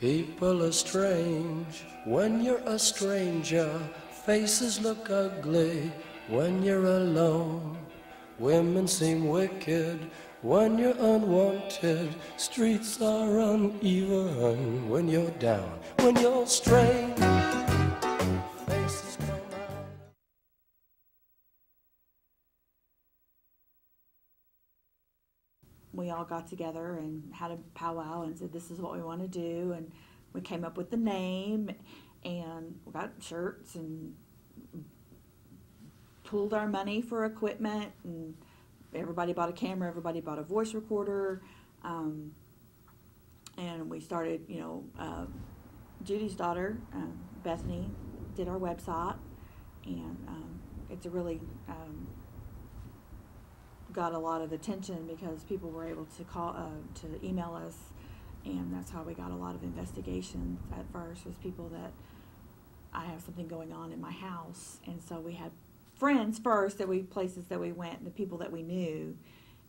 People are strange when you're a stranger. Faces look ugly when you're alone. Women seem wicked when you're unwanted. Streets are uneven when you're down. When you're strange, faces come out. We all got together and had a powwow and said this is what we want to do, and we came up with the name, and we got shirts and pooled our money for equipment, and everybody bought a camera, everybody bought a voice recorder, and we started, Judy's daughter, Bethany, did our website, and it's a really got a lot of attention because people were able to call, to email us, and that's how we got a lot of investigations at first, was people that I have something going on in my house. And so we had friends first, places that we went, and the people that we knew,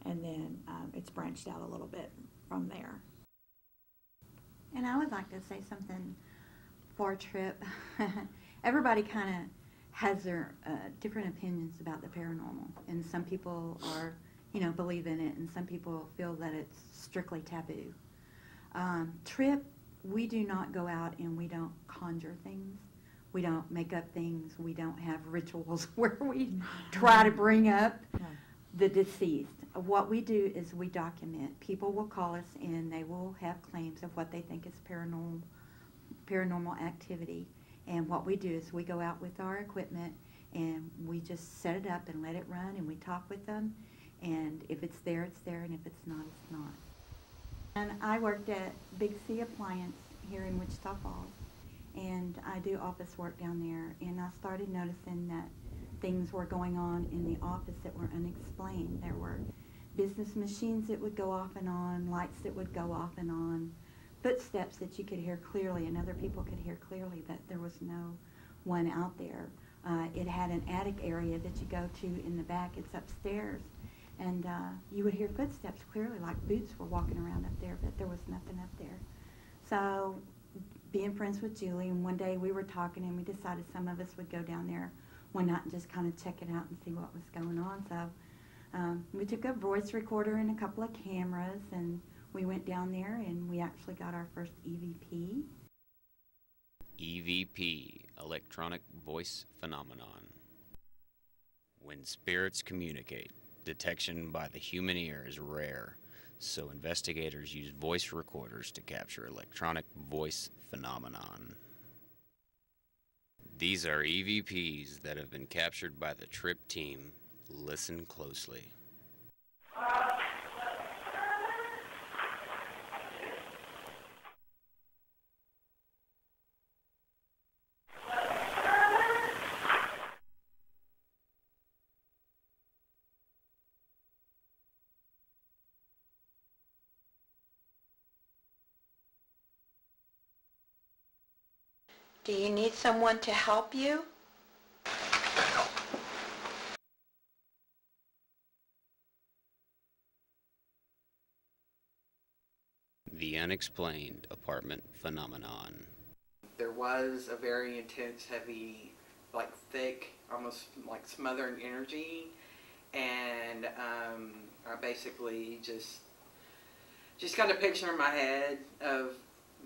and then it's branched out a little bit from there. And I would like to say something for T.R.I.P.P. Everybody kind of has their different opinions about the paranormal, and some people are, believe in it, and some people feel that it's strictly taboo. T.R.I.P.P., we do not go out and we don't conjure things. We don't make up things. We don't have rituals where we try to bring up the deceased. What we do is we document. People will call us and they will have claims of what they think is paranormal activity. And what we do is we go out with our equipment and we just set it up and let it run, and we talk with them. And if it's there, it's there, and if it's not, it's not. And I worked at Big C Appliance here in Wichita Falls, and I do office work down there. And I started noticing that things were going on in the office that were unexplained. There were business machines that would go off and on, lights that would go off and on, footsteps that you could hear clearly and other people could hear clearly, but there was no one out there. It had an attic area that you go to in the back. It's upstairs, and you would hear footsteps clearly, like boots were walking around up there, but there was nothing up there. So being friends with Julie, and one day we were talking and we decided some of us would go down there one night and just kind of check it out and see what was going on. So we took a voice recorder and a couple of cameras, and we went down there and we actually got our first EVP. EVP, electronic voice phenomenon. When spirits communicate, detection by the human ear is rare, so investigators use voice recorders to capture electronic voice phenomenon. These are EVPs that have been captured by the T.R.I.P.P. team. Listen closely. Do you need someone to help you? The unexplained apartment phenomenon. There was a very intense, heavy, like thick, almost like smothering energy, and I basically just got a picture in my head of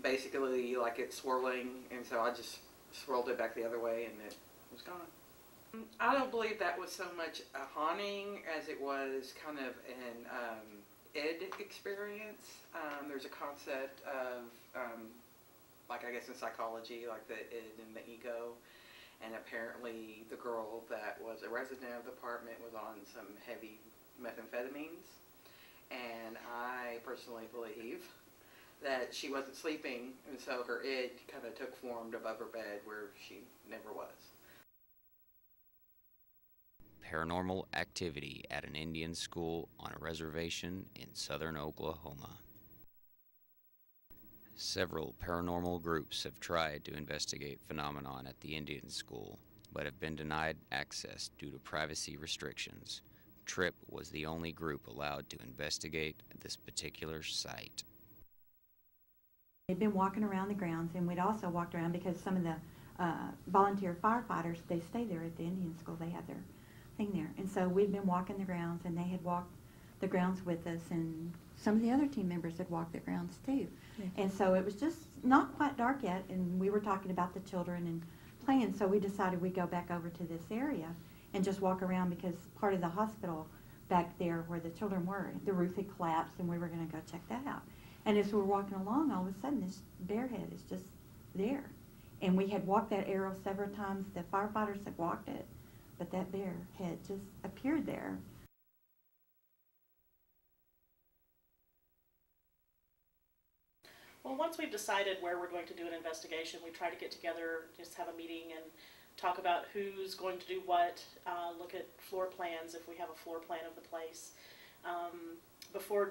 basically like it swirling, and so I just swirled it back the other way and it was gone. I don't believe that was so much a haunting as it was kind of an id experience. There's a concept of like, I guess in psychology, like the id and the ego, and apparently the girl that was a resident of the apartment was on some heavy methamphetamines, and I personally believe that she wasn't sleeping, and so her id kind of took form above her bed where she never was. Paranormal activity at an Indian school on a reservation in southern Oklahoma. Several paranormal groups have tried to investigate phenomenon at the Indian school, but have been denied access due to privacy restrictions. T.R.I.P.P. was the only group allowed to investigate this particular site. We'd been walking around the grounds, and we'd also walked around because some of the volunteer firefighters, they stay there at the Indian School. They have their thing there. And so we'd been walking the grounds, and they had walked the grounds with us, and some of the other team members had walked the grounds too. Yeah. And so it was just not quite dark yet, and we were talking about the children and playing, so we decided we'd go back over to this area and just walk around, because part of the hospital back there where the children were, the roof had collapsed, and we were going to go check that out. And as we were walking along, all of a sudden this bear head is just there. And we had walked that arrow several times. The firefighters had walked it, but that bear head just appeared there. Well, once we've decided where we're going to do an investigation, we try to get together, just have a meeting and talk about who's going to do what, look at floor plans if we have a floor plan of the place.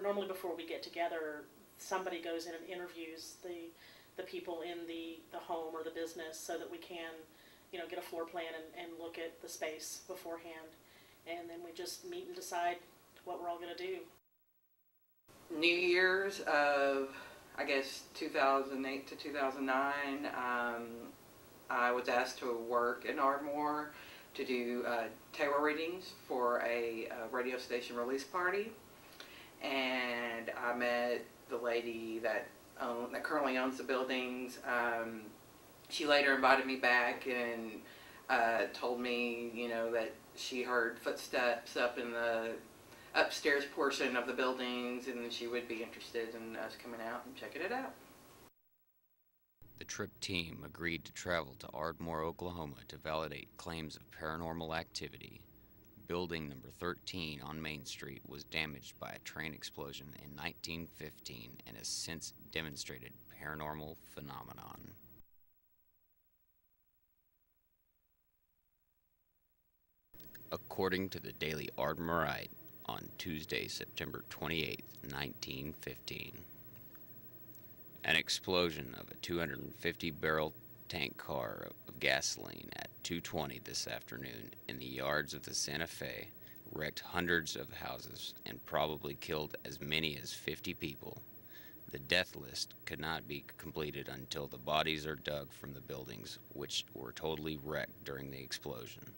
Normally before we get together, somebody goes in and interviews the people in the home or the business so that we can, get a floor plan and look at the space beforehand. And then we just meet and decide what we're all going to do. New Year's of, I guess, 2008 to 2009, I was asked to work in Ardmore to do tarot readings for a radio station release party. And I met the lady that currently owns the buildings. She later invited me back and told me, that she heard footsteps up in the upstairs portion of the buildings, and she would be interested in us coming out and checking it out. The T.R.I.P.P team agreed to travel to Ardmore, Oklahoma to validate claims of paranormal activity. Building number 13 on Main Street was damaged by a train explosion in 1915 and has since demonstrated paranormal phenomenon. According to the Daily Ardmorite, on Tuesday, September 28, 1915, an explosion of a 250-barrel tank car of gasoline at 2:20 this afternoon in the yards of the Santa Fe wrecked hundreds of houses and probably killed as many as 50 people. The death list could not be completed until the bodies are dug from the buildings, which were totally wrecked during the explosion.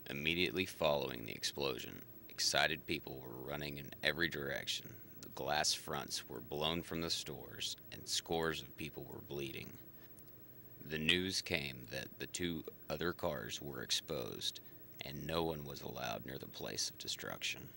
Immediately following the explosion, excited people were running in every direction. The glass fronts were blown from the stores, and scores of people were bleeding. The news came that the two other cars were exposed, and no one was allowed near the place of destruction.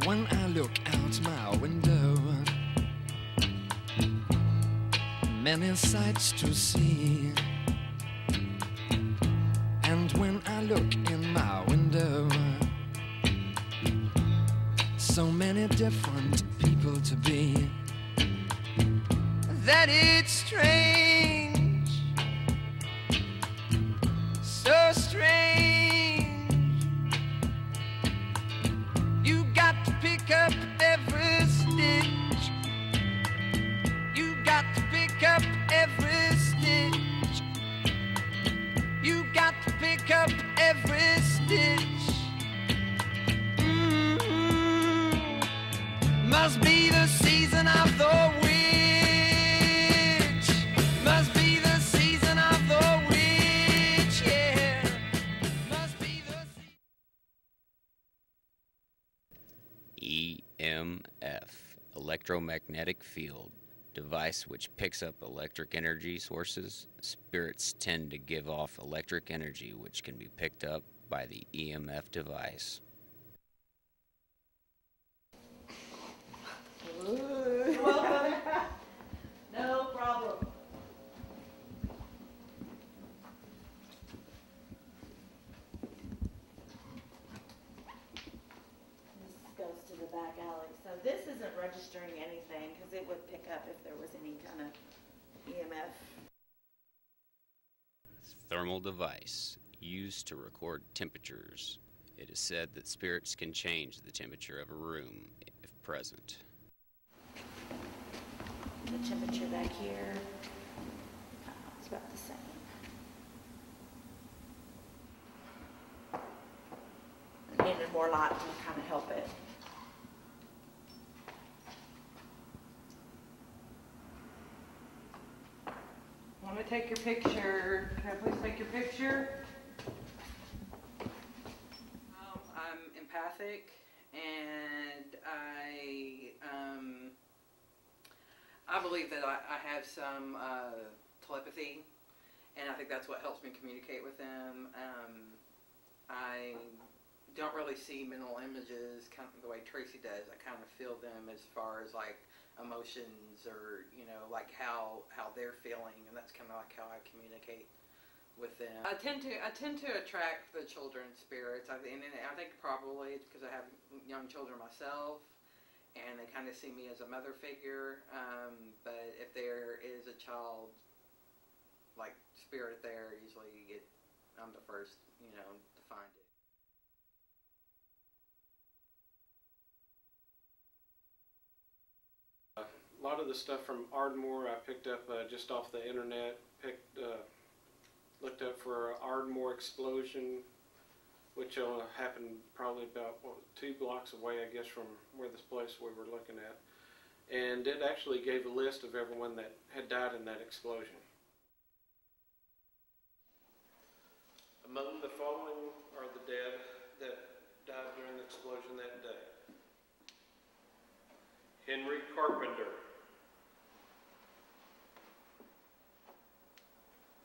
When I look out my window, many sights to see. And when I look in my window, so many different people to be, that it's strange, so strange. You got to pick up every stitch. You got to pick up every stitch. You got to pick up every stitch. Must be the season of the witch. Must be the season of the witch, yeah. Must be the EMF, electromagnetic field, device which picks up electric energy sources. Spirits tend to give off electric energy which can be picked up by the EMF device. Welcome. No problem. This goes to the back alley. So this isn't registering anything because it would pick up if there was any kind of EMF. Thermal device used to record temperatures. It is said that spirits can change the temperature of a room if present. The temperature back here is about the same. Needed more light to kind of help it. Want to take your picture? Can I please take your picture? I'm empathic, and I believe that I have some telepathy, and I think that's what helps me communicate with them. I don't really see mental images kind of the way Tracy does. I kind of feel them as far as like emotions, or like how they're feeling, and that's kind of like how I communicate with them. I tend to attract the children's spirits. I think probably it's because I have young children myself, and they kind of see me as a mother figure. But if there is a child like spirit there, usually I'm the first to find it. A lot of the stuff from Ardmore I picked up just off the internet. Looked up for Ardmore explosion, which happened probably about 2 blocks away, I guess, from where this place we were looking at. And it actually gave a list of everyone that had died in that explosion. Among the following are the dead that died during the explosion that day: Henry Carpenter,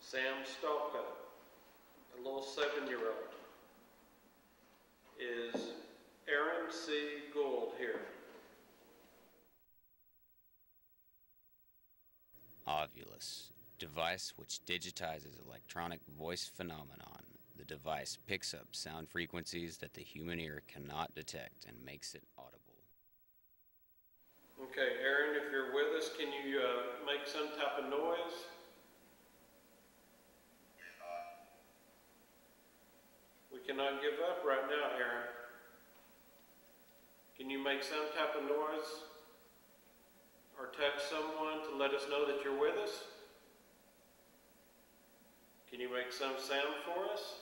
Sam Stalka, a little 7-year-old. Is Aaron C. Gould here? Ovulus, device which digitizes electronic voice phenomenon. The device picks up sound frequencies that the human ear cannot detect and makes it audible. Okay, Aaron, if you're with us, can you make some type of noise? We cannot give up right now, Aaron. Can you make some type of noise or touch someone to let us know that you're with us? Can you make some sound for us?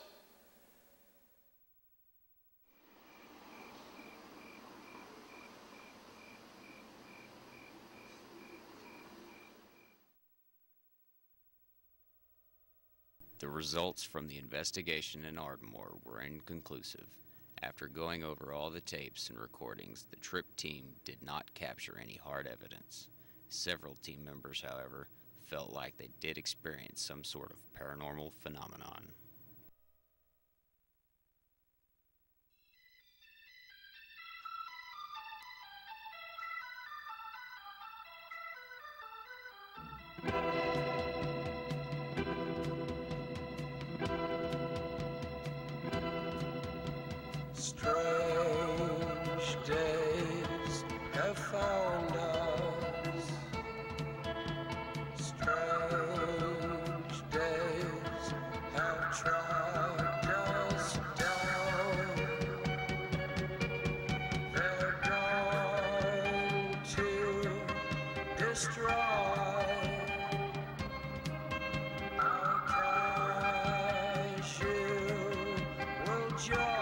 The results from the investigation in Ardmore were inconclusive. After going over all the tapes and recordings, the T.R.I.P.P team did not capture any hard evidence. Several team members, however, felt like they did experience some sort of paranormal phenomenon. Strange days have found us. Strange days have tracked us down. They're going to destroy our cash. You will join.